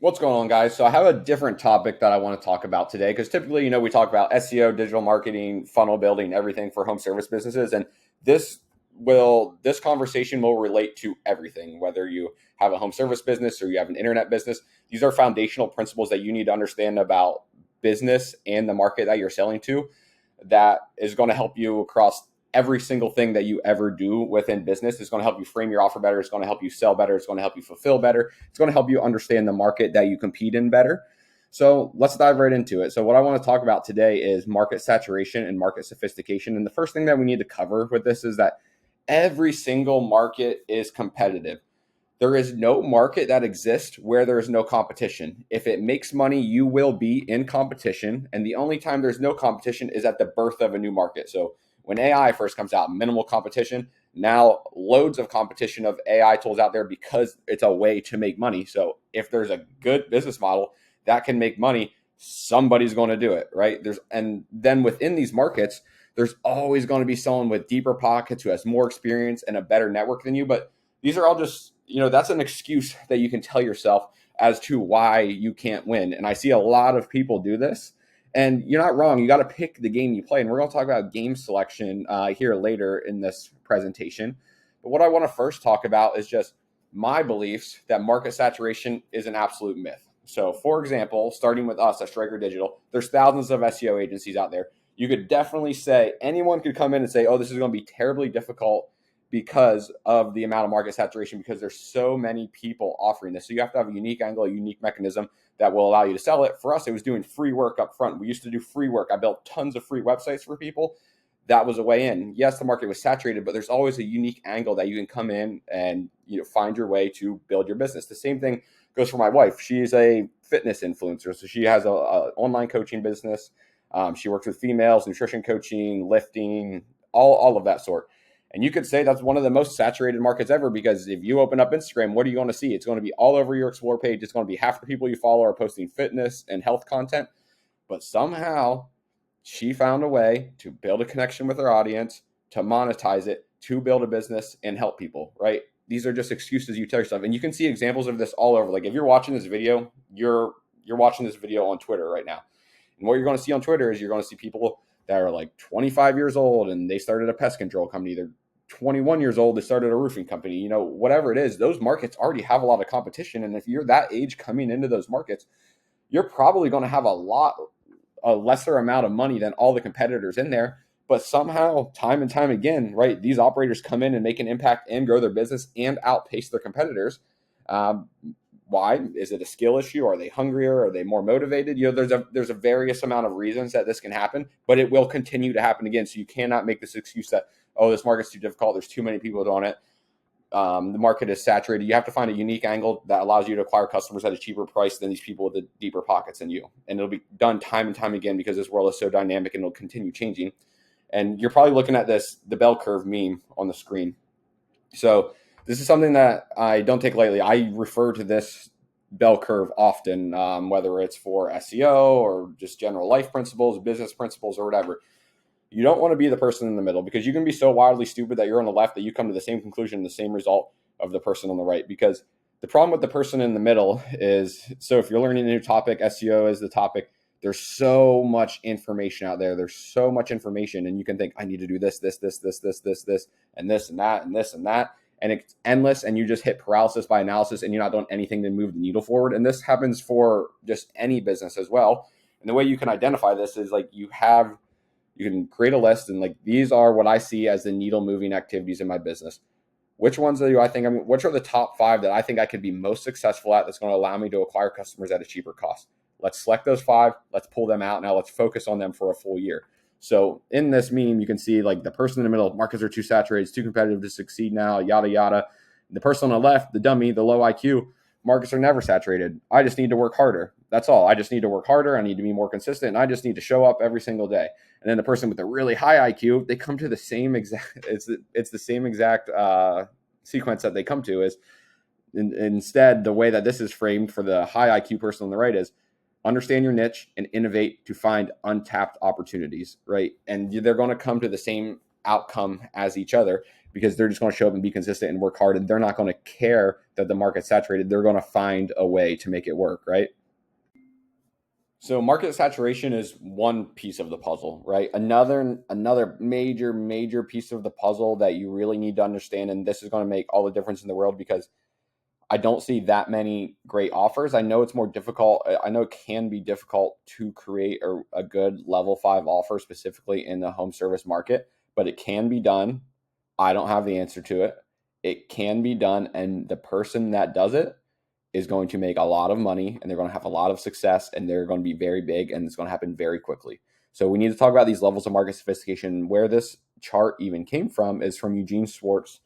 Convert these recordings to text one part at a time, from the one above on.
What's going on, guys? So I have a different topic that I want to talk about today because typically, we talk about SEO, digital marketing, funnel building, everything for home service businesses, and this conversation will relate to everything. Whether you have a home service business or you have an internet business, these are foundational principles that you need to understand about business and the market that you're selling to. That is going to help you across every single thing that you ever do within business. Is going to help you frame your offer better. It's going to help you sell better. It's going to help you fulfill better. It's going to help you understand the market that you compete in better. So let's dive right into it. So what I want to talk about today is market saturation and market sophistication. And the first thing that we need to cover with this is that every single market is competitive. There is no market that exists where there is no competition. If it makes money, you will be in competition. And the only time there's no competition is at the birth of a new market. So when AI first comes out, minimal competition. Now loads of competition of AI tools out there because it's a way to make money. So if there's a good business model that can make money, somebody's going to do it, right? And then within these markets, there's always going to be someone with deeper pockets who has more experience and a better network than you. But these are all just, that's an excuse that you can tell yourself as to why you can't win. And I see a lot of people do this. And you're not wrong. You got to pick the game you play. And we're going to talk about game selection here later in this presentation. But what I want to first talk about is just my beliefs that market saturation is an absolute myth. So, for example, starting with us at Stryker Digital, there's thousands of SEO agencies out there. You could definitely say anyone could come in and say, oh, this is going to be terribly difficult because of the amount of market saturation, because there's so many people offering this. So you have to have a unique angle, a unique mechanism that will allow you to sell it. For us, it was doing free work up front. We used to do free work. I built tons of free websites for people. That was a way in. Yes, the market was saturated, but there's always a unique angle that you can come in and find your way to build your business. The same thing goes for my wife. She's a fitness influencer. So she has a online coaching business. She works with females, nutrition coaching, lifting, all of that sort. And you could say that's one of the most saturated markets ever, because if you open up Instagram, what are you going to see? It's going to be all over your Explore page. It's going to be half the people you follow are posting fitness and health content. But somehow she found a way to build a connection with her audience, to monetize it, to build a business and help people, right? These are just excuses you tell yourself. And you can see examples of this all over. Like if you're watching this video, you're watching this video on Twitter right now. And what you're going to see on Twitter is you're going to see people that are like 25 years old and they started a pest control company. They're 21 years old, they started a roofing company, whatever it is, those markets already have a lot of competition. And if you're that age coming into those markets, you're probably going to have a lesser amount of money than all the competitors in there. But somehow, time and time again, right, these operators come in and make an impact and grow their business and outpace their competitors. Why? Is it a skill issue? Are they hungrier? Are they more motivated? There's a various amount of reasons that this can happen, but it will continue to happen again. So you cannot make this excuse that, oh, this market's too difficult, there's too many people on it, the market is saturated. You have to find a unique angle that allows you to acquire customers at a cheaper price than these people with the deeper pockets than you. And it'll be done time and time again because this world is so dynamic and it'll continue changing. And you're probably looking at the bell curve meme on the screen. So this is something that I don't take lightly. I refer to this bell curve often, whether it's for SEO or just general life principles, business principles, or whatever. You don't want to be the person in the middle, because you can be so wildly stupid that you're on the left that you come to the same conclusion, the same result of the person on the right. Because the problem with the person in the middle is, so if you're learning a new topic, SEO is the topic, there's so much information out there. There's so much information, and you can think, I need to do this, and this, and that, and this, and that. And it's endless, and you just hit paralysis by analysis, and you're not doing anything to move the needle forward. And this happens for just any business as well. And the way you can identify this is you can create a list, and these are what I see as the needle moving activities in my business. Which ones do I think, which are the top 5 that I think I could be most successful at that's going to allow me to acquire customers at a cheaper cost? Let's select those 5. Let's pull them out. Now let's focus on them for a full year. So in this meme, you can see the person in the middle, markets are too saturated, it's too competitive to succeed now, yada, yada. The person on the left, the dummy, the low IQ, markets are never saturated. I just need to work harder. That's all. I just need to work harder. I need to be more consistent. And I just need to show up every single day. And then the person with the really high IQ, they come to the same exact, it's the same exact sequence that they come to is instead the way that this is framed for the high IQ person on the right is understand your niche and innovate to find untapped opportunities, right? And they're going to come to the same outcome as each other. because they're just going to show up and be consistent and work hard, and they're not going to care that the market's saturated. They're going to find a way to make it work, right? So market saturation is one piece of the puzzle, right? Another major piece of the puzzle that you really need to understand, and this is going to make all the difference in the world, because I don't see that many great offers. I know it's more difficult. I know it can be difficult to create a good level 5 offer specifically in the home service market, but it can be done. I don't have the answer to it. It can be done, and the person that does it is going to make a lot of money, and they're going to have a lot of success, and they're going to be very big, and it's going to happen very quickly. So we need to talk about these levels of market sophistication. Where this chart even came from is from Eugene Schwartz.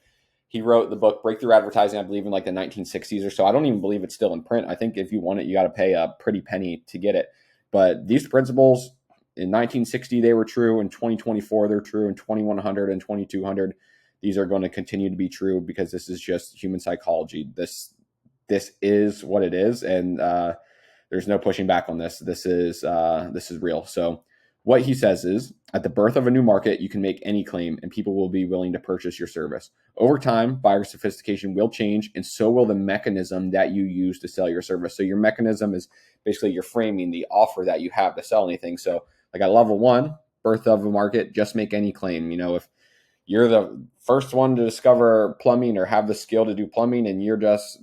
He wrote the book Breakthrough Advertising, I believe, in like the 1960s or so. I don't even believe it's still in print. I think if you want it, you got to pay a pretty penny to get it. But these principles in 1960, they were true. In 2024, they're true. In 2100 and 2200, these are going to continue to be true, because this is just human psychology. This is what it is, and there's no pushing back on this. This is real. So what he says is, at the birth of a new market, you can make any claim and people will be willing to purchase your service. Over time, buyer sophistication will change, and so will the mechanism that you use to sell your service. So your mechanism is basically your framing, the offer that you have to sell anything. So like at level 1, birth of a market, just make any claim. If you're the first one to discover plumbing or have the skill to do plumbing, and you're just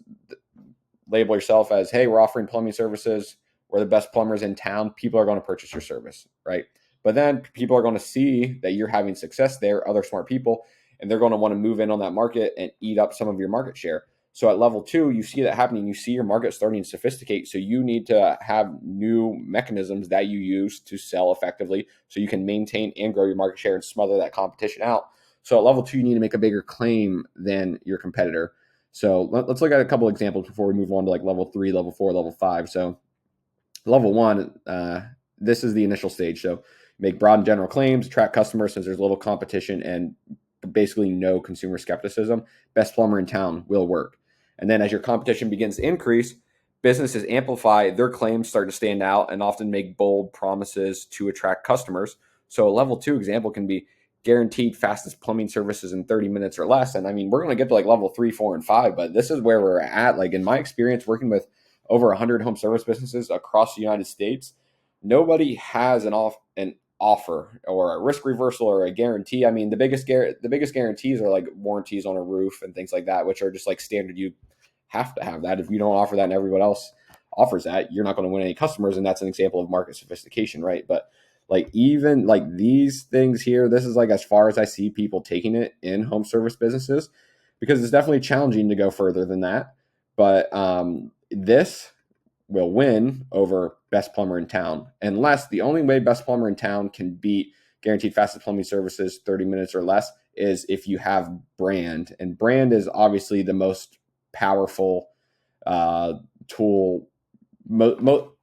label yourself as, hey, we're offering plumbing services, we're the best plumbers in town, people are going to purchase your service, right? But then people are going to see that you're having success there, other smart people, and they're going to want to move in on that market and eat up some of your market share. So at level 2, you see that happening. You see your market starting to sophisticate. So you need to have new mechanisms that you use to sell effectively, so you can maintain and grow your market share and smother that competition out. So at level 2, you need to make a bigger claim than your competitor. So let's look at a couple examples before we move on to like level 3, level 4, level 5. So level 1, this is the initial stage. So make broad and general claims, attract customers since there's little competition and basically no consumer skepticism. Best plumber in town will work. And then as your competition begins to increase, businesses amplify their claims, start to stand out, and often make bold promises to attract customers. So a level 2 example can be guaranteed fastest plumbing services in 30 minutes or less. And I mean, we're going to get to like level 3, 4, and 5, but this is where we're at. Like in my experience working with over 100 home service businesses across the United States, nobody has an offer or a risk reversal or a guarantee. I mean, the biggest guarantees are like warranties on a roof and things like that, which are just like standard. You have to have that. If you don't offer that and everyone else offers that, you're not going to win any customers. And that's an example of market sophistication, right? But like even like these things here, this is like as far as I see people taking it in home service businesses, because it's definitely challenging to go further than that. But this will win over best plumber in town, unless the only way best plumber in town can beat guaranteed fastest plumbing services 30 minutes or less is if you have brand. And brand is obviously the most powerful tool.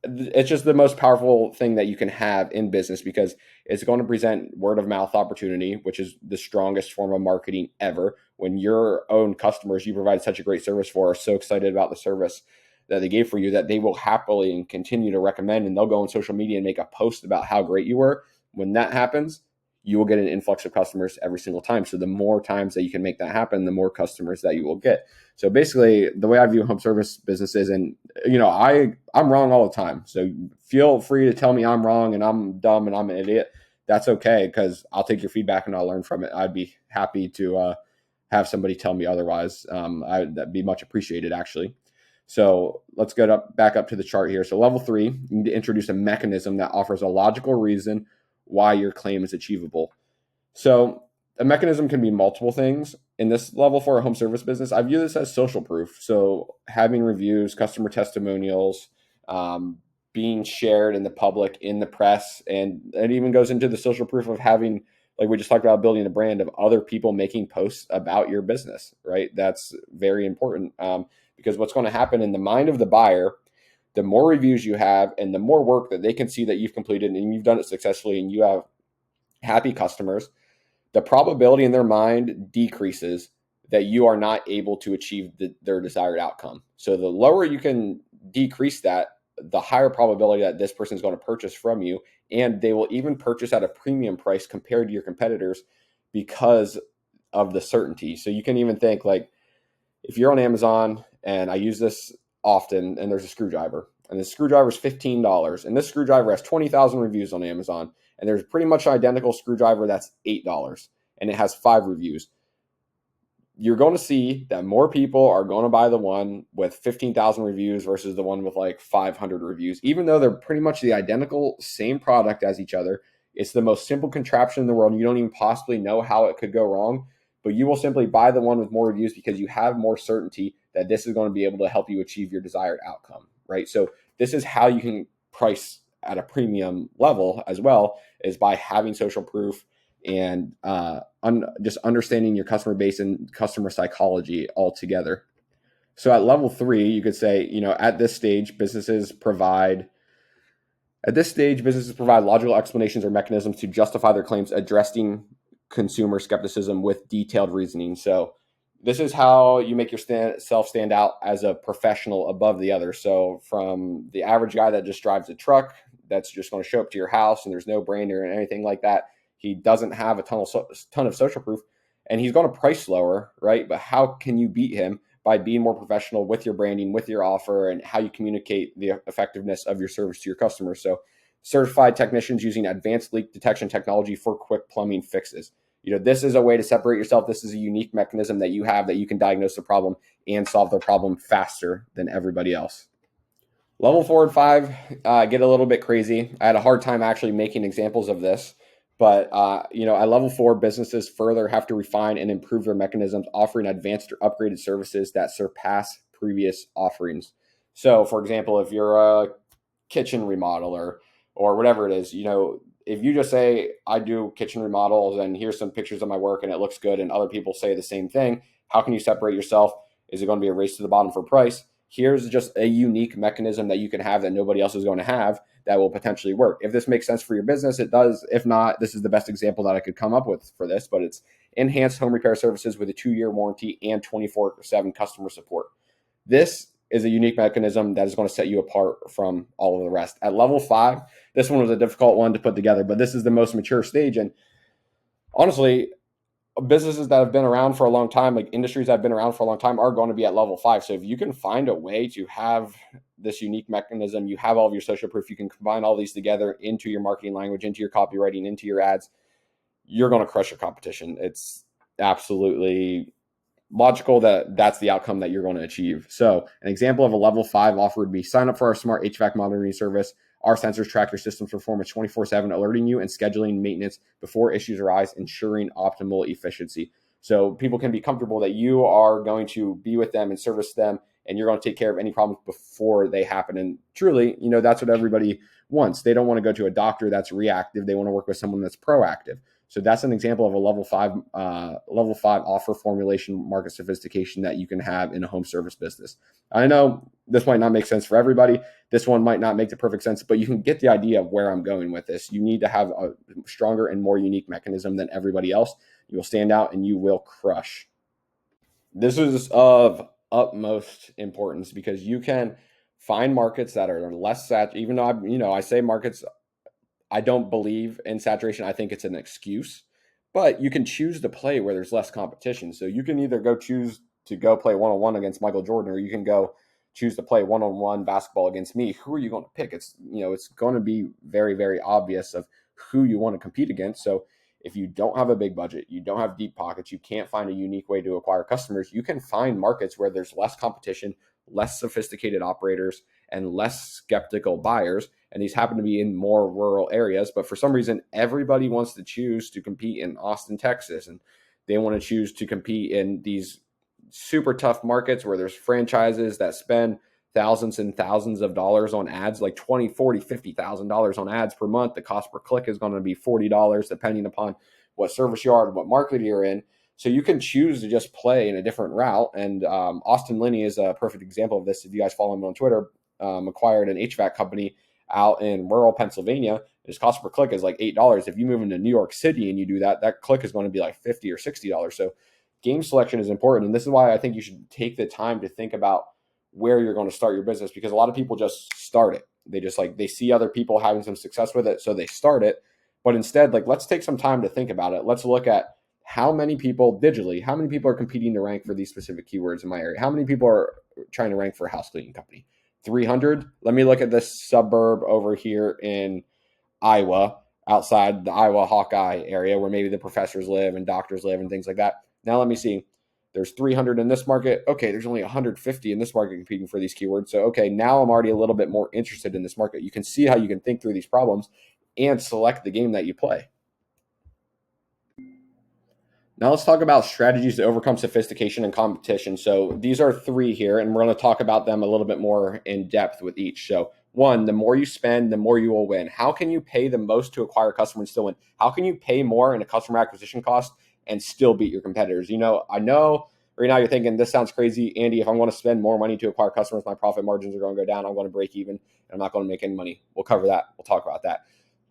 It's just the most powerful thing that you can have in business, because it's going to present word of mouth opportunity, which is the strongest form of marketing ever. When your own customers you provide such a great service for are so excited about the service that they gave for you that they will happily and continue to recommend, and they'll go on social media and make a post about how great you were. When that happens, you will get an influx of customers every single time. So the more times that you can make that happen, the more customers that you will get. So basically the way I view home service businesses, and I'm wrong all the time. So feel free to tell me I'm wrong and I'm dumb and I'm an idiot. That's okay, because I'll take your feedback and I'll learn from it. I'd be happy to have somebody tell me otherwise. That'd be much appreciated, actually. So let's go back up to the chart here. So level 3, you need to introduce a mechanism that offers a logical reason why your claim is achievable. So a mechanism can be multiple things. In this level for a home service business, I view this as social proof. So having reviews, customer testimonials, being shared in the public, in the press, and it even goes into the social proof of having, like we just talked about, building a brand of other people making posts about your business, right? That's very important. Because what's going to happen in the mind of the buyer, the more reviews you have and the more work that they can see that you've completed and you've done it successfully and you have happy customers, the probability in their mind decreases that you are not able to achieve their desired outcome. So the lower you can decrease that, the higher probability that this person is going to purchase from you, and they will even purchase at a premium price compared to your competitors, because of the certainty. So you can even think like, if you're on Amazon, and I use this often, and there's a screwdriver, and the screwdriver is $15, and this screwdriver has 20,000 reviews on Amazon, and there's pretty much an identical screwdriver that's $8, and it has 5 reviews. You're going to see that more people are going to buy the one with 15,000 reviews versus the one with like 500 reviews, even though they're pretty much the identical same product as each other. It's the most simple contraption in the world. You don't even possibly know how it could go wrong, but you will simply buy the one with more reviews because you have more certainty that this is going to be able to help you achieve your desired outcome, right? So this is how you can price at a premium level as well, is by having social proof and just understanding your customer base and customer psychology altogether. So at level 3, you could say, at this stage, businesses provide logical explanations or mechanisms to justify their claims, addressing consumer skepticism with detailed reasoning. So this is how you make yourself stand out as a professional above the others. So from the average guy that just drives a truck that's just going to show up to your house and there's no brand or anything like that, he doesn't have a ton of social proof, and he's going to price lower, right? But how can you beat him? By being more professional with your branding, with your offer, and how you communicate the effectiveness of your service to your customers. So certified technicians using advanced leak detection technology for quick plumbing fixes. This is a way to separate yourself. This is a unique mechanism that you have that you can diagnose the problem and solve the problem faster than everybody else. Level 4 and 5 get a little bit crazy. I had a hard time actually making examples of this, but at level 4, businesses further have to refine and improve their mechanisms, offering advanced or upgraded services that surpass previous offerings. So, for example, if you're a kitchen remodeler or whatever it is, if you just say, I do kitchen remodels and here's some pictures of my work and it looks good, and other people say the same thing, how can you separate yourself? Is it going to be a race to the bottom for price? Here's just a unique mechanism that you can have that nobody else is going to have that will potentially work. If this makes sense for your business, it does. If not, this is the best example that I could come up with for this, but it's enhanced home repair services with a 2-year warranty and 24/7 customer support. This is a unique mechanism that is going to set you apart from all of the rest. At level 5, this one was a difficult one to put together, but this is the most mature stage. And honestly, businesses that have been around for a long time, like industries that have been around for a long time, are going to be at level 5. So if you can find a way to have this unique mechanism, you have all of your social proof, you can combine all these together into your marketing language, into your copywriting, into your ads, you're going to crush your competition. It's absolutely logical that that's the outcome that you're going to achieve. So an example of a level 5 offer would be sign up for our smart HVAC monitoring service. Our sensors track your system's performance 24/7, alerting you and scheduling maintenance before issues arise, ensuring optimal efficiency. So people can be comfortable that you are going to be with them and service them, and you're going to take care of any problems before they happen. And truly, that's what everybody wants. They don't want to go to a doctor that's reactive. They want to work with someone that's proactive. So that's an example of a level 5 offer formulation, market sophistication that you can have in a home service business. I know this might not make sense for everybody. This one might not make the perfect sense, but you can get the idea of where I'm going with this. You need to have a stronger and more unique mechanism than everybody else. You will stand out and you will crush. This is of utmost importance because you can find markets that are less saturated. Even though I say markets, I don't believe in saturation. I think it's an excuse, but you can choose to play where there's less competition. So you can either choose to go play one-on-one against Michael Jordan, or you can go choose to play one-on-one basketball against me. Who are you going to pick? It's going to be very, very obvious of who you want to compete against. So if you don't have a big budget, you don't have deep pockets, you can't find a unique way to acquire customers, you can find markets where there's less competition, less sophisticated operators, and less skeptical buyers. And these happen to be in more rural areas. But for some reason, everybody wants to choose to compete in Austin, Texas. And they want to choose to compete in these super tough markets where there's franchises that spend thousands and thousands of dollars on ads, like $20, $40, $50,000 on ads per month. The cost per click is going to be $40, depending upon what service you are and what market you're in. So you can choose to just play in a different route. And Austin Linney is a perfect example of this. If you guys follow him on Twitter, acquired an HVAC company out in rural Pennsylvania. His cost per click is like $8. If you move into New York City and you do that, that click is going to be like $50 or $60. So game selection is important. And this is why I think you should take the time to think about where you're going to start your business, because a lot of people just start it. They see other people having some success with it, so they start it. But instead, let's take some time to think about it. Let's look at how many people digitally, how many people are competing to rank for these specific keywords in my area? How many people are trying to rank for a house cleaning company? 300. Let me look at this suburb over here in Iowa, outside the Iowa Hawkeye area where maybe the professors live and doctors live and things like that. Now let me see. There's 300 in this market. Okay, there's only 150 in this market competing for these keywords. So, okay, now I'm already a little bit more interested in this market. You can see how you can think through these problems and select the game that you play. Now let's talk about strategies to overcome sophistication and competition. So these are 3 here, and we're going to talk about them a little bit more in depth with each. So 1, the more you spend, the more you will win. How can you pay the most to acquire a customer and still win? How can you pay more in a customer acquisition cost and still beat your competitors? I know right now you're thinking, this sounds crazy, Andy. If I want to spend more money to acquire customers, my profit margins are going to go down. I'm going to break even, and I'm not going to make any money. We'll cover that. We'll talk about that.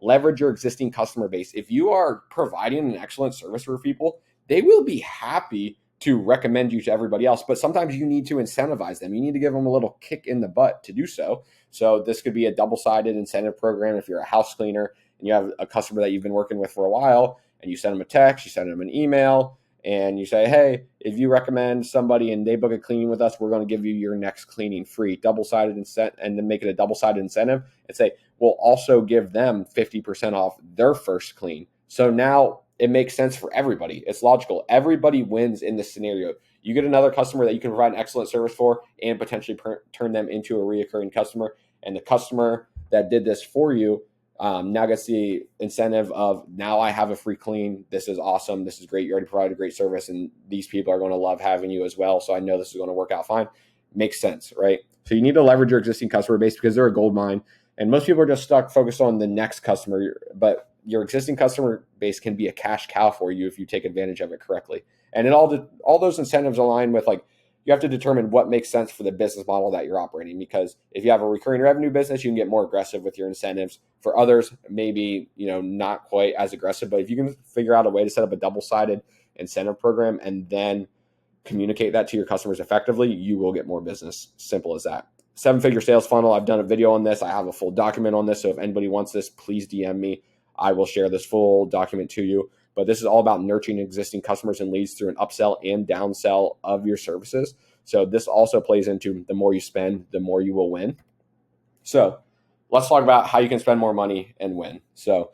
Leverage your existing customer base. If you are providing an excellent service for people, they will be happy to recommend you to everybody else, but sometimes you need to incentivize them. You need to give them a little kick in the butt to do so. So this could be a double-sided incentive program. If you're a house cleaner and you have a customer that you've been working with for a while, and you send them a text, you send them an email, and you say, hey, if you recommend somebody and they book a cleaning with us, we're going to give you your next cleaning free, double-sided incentive, and then make it a double-sided incentive and say, we'll also give them 50% off their first clean. So now it makes sense for everybody. It's logical. Everybody wins in this scenario. You get another customer that you can provide an excellent service for and potentially turn them into a reoccurring customer. And the customer that did this for you now gets the incentive of, now I have a free clean. This is awesome. This is great. You already provided a great service, and these people are going to love having you as well. So I know this is going to work out fine. Makes sense, right? So you need to leverage your existing customer base because they're a gold mine. And most people are just focused on the next customer, but your existing customer base can be a cash cow for you if you take advantage of it correctly. And all those incentives align with, like, you have to determine what makes sense for the business model that you're operating, because if you have a recurring revenue business, you can get more aggressive with your incentives. For others, maybe, not quite as aggressive, but if you can figure out a way to set up a double-sided incentive program and then communicate that to your customers effectively, you will get more business. Simple as that. 7-figure sales funnel. I've done a video on this. I have a full document on this. So if anybody wants this, please DM me. I will share this full document to you. But this is all about nurturing existing customers and leads through an upsell and downsell of your services. So this also plays into, the more you spend, the more you will win. So let's talk about how you can spend more money and win. So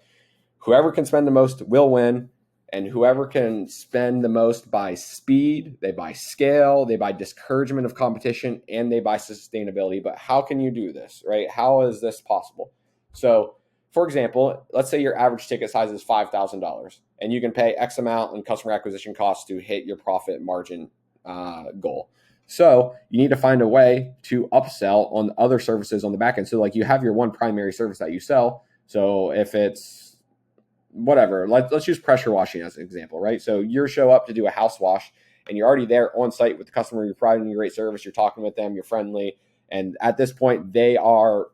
whoever can spend the most will win. And whoever can spend the most buys speed, they buy scale, they buy discouragement of competition, and they buy sustainability. But how can you do this, right? How is this possible? So, for example, let's say your average ticket size is $5,000, and you can pay X amount in customer acquisition costs to hit your profit margin goal. So you need to find a way to upsell on other services on the back end. So like, you have your one primary service that you sell. So if it's whatever, let's use pressure washing as an example, right? So you show up to do a house wash, and you're already there on site with the customer. You're providing a great service. You're talking with them. You're friendly. And at this point, they are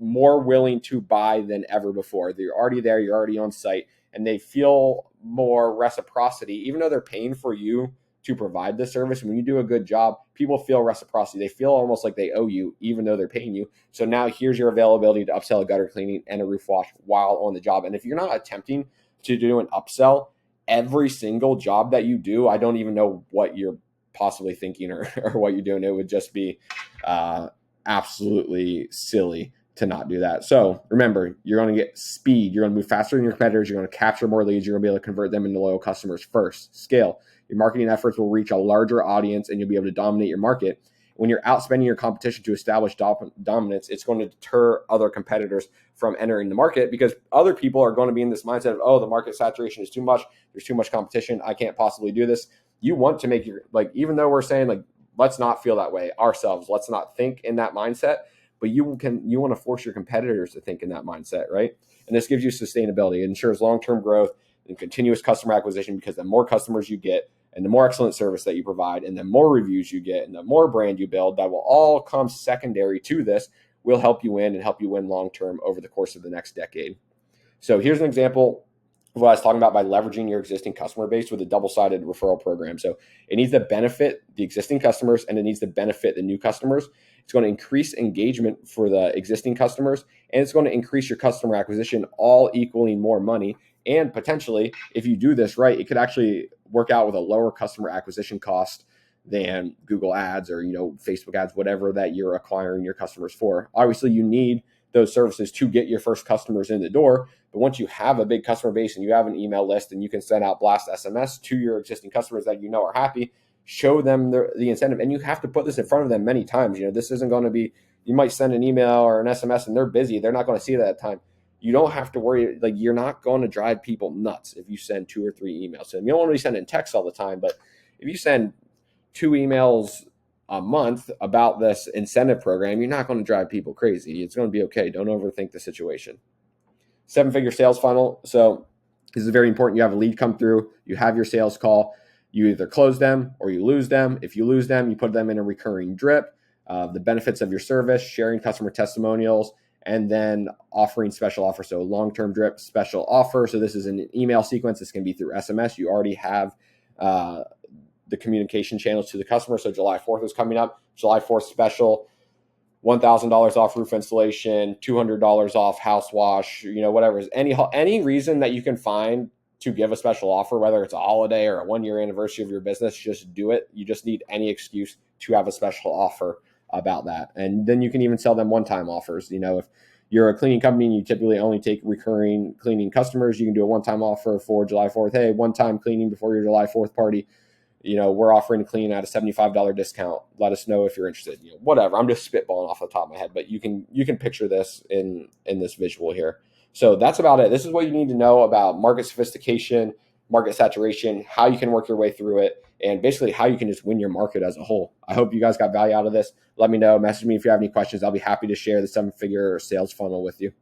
more willing to buy than ever before. They're already there. You're already on site, and they feel more reciprocity, even though they're paying for you to provide the service. When you do a good job, people feel reciprocity. They feel almost like they owe you, even though they're paying you. So now here's your availability to upsell a gutter cleaning and a roof wash while on the job. And if you're not attempting to do an upsell every single job that you do, I don't even know what you're possibly thinking or what you're doing. It would just be absolutely silly to not do that. So remember, you're going to get speed. You're going to move faster than your competitors. You're going to capture more leads. You're going to be able to convert them into loyal customers first. Scale. Your marketing efforts will reach a larger audience, and you'll be able to dominate your market. When you're outspending your competition to establish dominance, it's going to deter other competitors from entering the market, because other people are going to be in this mindset of, oh, the market saturation is too much. There's too much competition. I can't possibly do this. You want to make your, even though we're saying, let's not feel that way ourselves. Let's not think in that mindset. But you want to force your competitors to think in that mindset, right? And this gives you sustainability. It ensures long-term growth and continuous customer acquisition, because the more customers you get, and the more excellent service that you provide, and the more reviews you get, and the more brand you build, that will all come secondary to this, will help you win and help you win long-term over the course of the next decade. So here's an example of what I was talking about by leveraging your existing customer base with a double-sided referral program. So it needs to benefit the existing customers, and it needs to benefit the new customers. It's going to increase engagement for the existing customers, and it's going to increase your customer acquisition, all equaling more money. And potentially, if you do this right, it could actually work out with a lower customer acquisition cost than Google ads or, Facebook ads, whatever that you're acquiring your customers for. Obviously, you need those services to get your first customers in the door. But once you have a big customer base and you have an email list and you can send out blast SMS to your existing customers that are happy, show them the incentive. And you have to put this in front of them many times. This isn't going to be, you might send an email or an SMS and they're busy. They're not going to see it at that time. You don't have to worry. Like, you're not going to drive people nuts if you send 2 or 3 emails to them. You don't want to be sending texts all the time, but if you send 2 emails a month about this incentive program, you're not going to drive people crazy. It's going to be okay. Don't overthink the situation. 7-figure sales funnel. So this is very important. You have a lead come through, you have your sales call, you either close them or you lose them. If you lose them, you put them in a recurring drip. The benefits of your service, sharing customer testimonials, and then offering special offers. So long-term drip, special offer. So this is an email sequence. This can be through SMS. You already have the communication channels to the customer. So July 4th is coming up. July 4th special, $1,000 off roof installation, $200 off house wash, whatever. Any reason that you can find to give a special offer, whether it's a holiday or a 1-year anniversary of your business, just do it. You just need any excuse to have a special offer about that. And then you can even sell them one-time offers. If you're a cleaning company and you typically only take recurring cleaning customers, you can do a one-time offer for July 4th. Hey, one-time cleaning before your July 4th party. We're offering to clean at a $75 discount. Let us know if you're interested. Whatever. I'm just spitballing off the top of my head, but you can picture this in this visual here. So that's about it. This is what you need to know about market sophistication, market saturation, how you can work your way through it, and basically how you can just win your market as a whole. I hope you guys got value out of this. Let me know. Message me if you have any questions. I'll be happy to share the 7-figure sales funnel with you.